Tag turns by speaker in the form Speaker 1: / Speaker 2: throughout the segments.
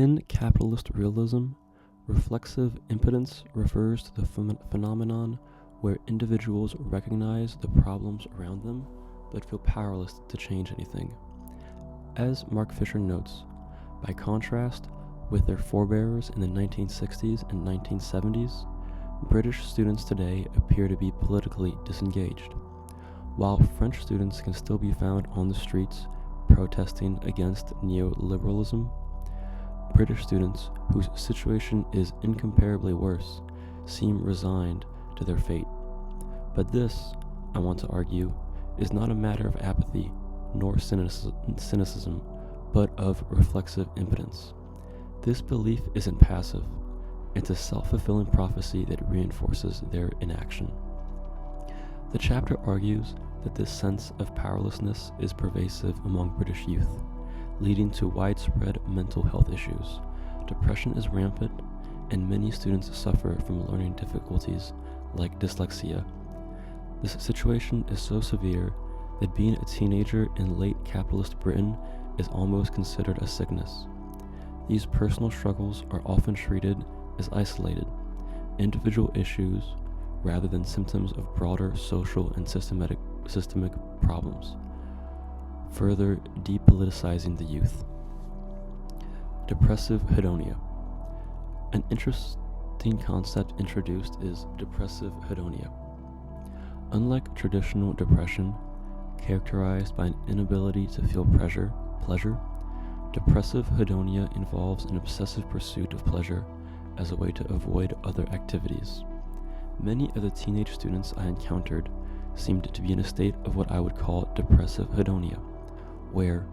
Speaker 1: In capitalist realism, reflexive impotence refers to the phenomenon where individuals recognize the problems around them but feel powerless to change anything. As Mark Fisher notes, by contrast with their forebears in the 1960s and 1970s, British students today appear to be politically disengaged. While French students can still be found on the streets protesting against neoliberalism, British students, whose situation is incomparably worse, seem resigned to their fate. But this, I want to argue, is not a matter of apathy nor cynicism, but of reflexive impotence. This belief isn't passive. It's a self-fulfilling prophecy that reinforces their inaction. The chapter argues that this sense of powerlessness is pervasive among British youth, leading to widespread mental health issues. Depression is rampant, and many students suffer from learning difficulties like dyslexia. This situation is so severe that being a teenager in late capitalist Britain is almost considered a sickness. These personal struggles are often treated as isolated, individual issues rather than symptoms of broader social and systemic problems, further depoliticizing the youth. Depressive hedonia. An interesting concept introduced is depressive hedonia. Unlike traditional depression, characterized by an inability to feel pleasure, depressive hedonia involves an obsessive pursuit of pleasure as a way to avoid other activities. Many of the teenage students I encountered seemed to be in a state of what I would call depressive hedonia, where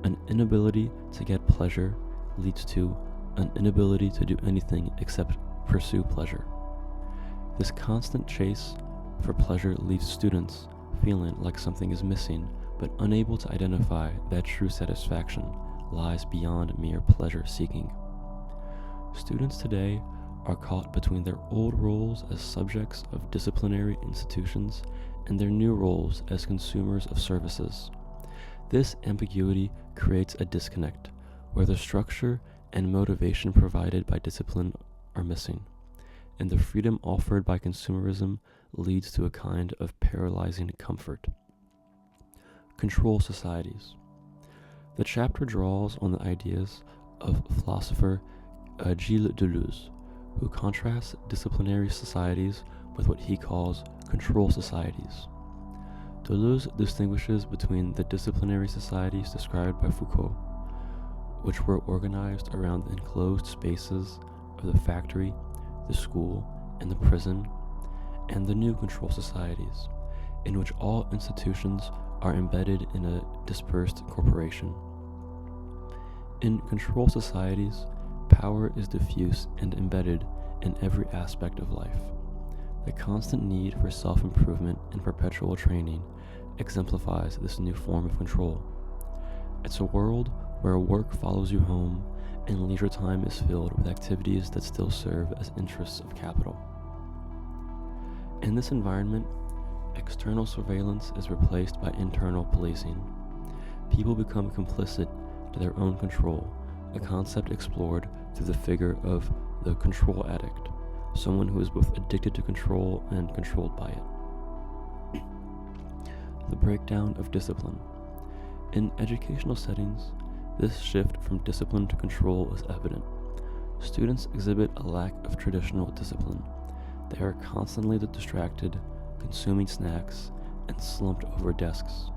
Speaker 1: an inability to get pleasure leads to an inability to do anything except pursue pleasure. This constant chase for pleasure leaves students feeling like something is missing, but unable to identify that true satisfaction lies beyond mere pleasure seeking. Students today are caught between their old roles as subjects of disciplinary institutions and their new roles as consumers of services. This ambiguity creates a disconnect, where the structure and motivation provided by discipline are missing, and the freedom offered by consumerism leads to a kind of paralyzing comfort. Control societies. The chapter draws on the ideas of philosopher Gilles Deleuze, who contrasts disciplinary societies with what he calls control societies. Deleuze distinguishes between the disciplinary societies described by Foucault, which were organized around the enclosed spaces of the factory, the school, and the prison, and the new control societies, in which all institutions are embedded in a dispersed corporation. In control societies, power is diffuse and embedded in every aspect of life. The constant need for self-improvement and perpetual training exemplifies this new form of control. It's a world where work follows you home and leisure time is filled with activities that still serve as interests of capital. In this environment, external surveillance is replaced by internal policing. People become complicit to their own control, a concept explored through the figure of the control addict, someone who is both addicted to control and controlled by it. The breakdown of discipline. In educational settings, this shift from discipline to control is evident. Students exhibit a lack of traditional discipline. They are constantly distracted, consuming snacks, and slumped over desks.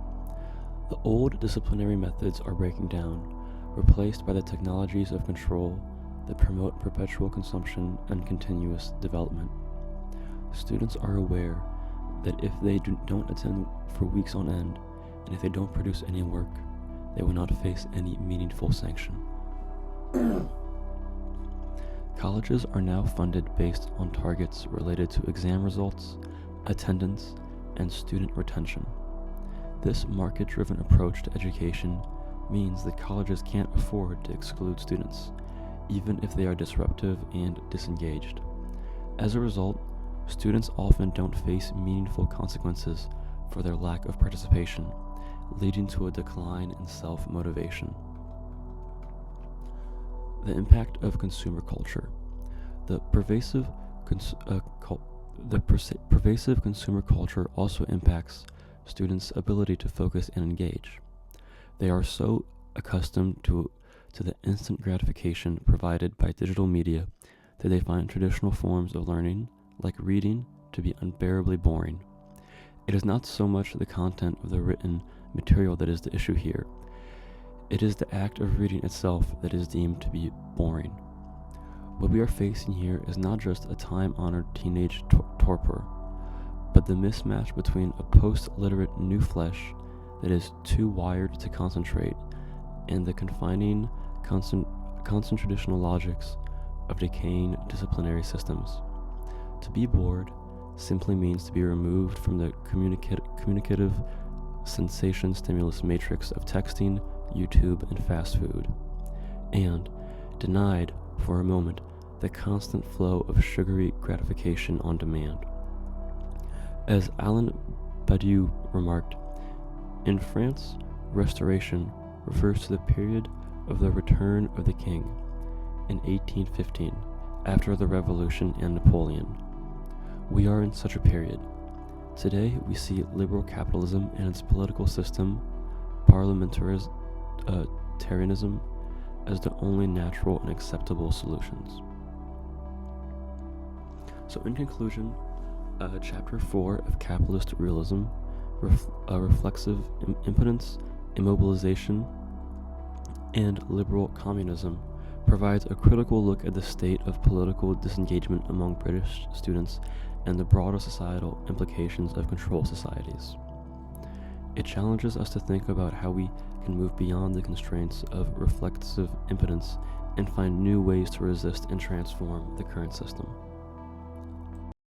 Speaker 1: The old disciplinary methods are breaking down, replaced by the technologies of control that promote perpetual consumption and continuous development. Students are aware that if they don't attend for weeks on end, and if they don't produce any work, they will not face any meaningful sanction. Colleges are now funded based on targets related to exam results, attendance, and student retention. This market-driven approach to education means that colleges can't afford to exclude students, even if they are disruptive and disengaged. As a result, students often don't face meaningful consequences for their lack of participation, leading to a decline in self-motivation. The impact of consumer culture. The pervasive consumer culture also impacts students' ability to focus and engage. They are so accustomed to the instant gratification provided by digital media that they find traditional forms of learning, like reading, to be unbearably boring. It is not so much the content of the written material that is the issue here. It is the act of reading itself that is deemed to be boring. What we are facing here is not just a time-honored teenage torpor, but the mismatch between a post-literate new flesh that is too wired to concentrate and the confining, constant traditional logics of decaying disciplinary systems. To be bored simply means to be removed from the communicative sensation stimulus matrix of texting, YouTube, and fast food, and denied for a moment the constant flow of sugary gratification on demand. As Alain Badiou remarked, in France, Restoration refers to the period of the return of the king in 1815, after the Revolution and Napoleon. We are in such a period. Today, we see liberal capitalism and its political system, parliamentarism, as the only natural and acceptable solutions. So in conclusion, Chapter 4 of Capitalist Realism, Reflexive Impotence, Immobilization, and Liberal Communism, provides a critical look at the state of political disengagement among British students and the broader societal implications of control societies. It challenges us to think about how we can move beyond the constraints of reflexive impotence and find new ways to resist and transform the current system.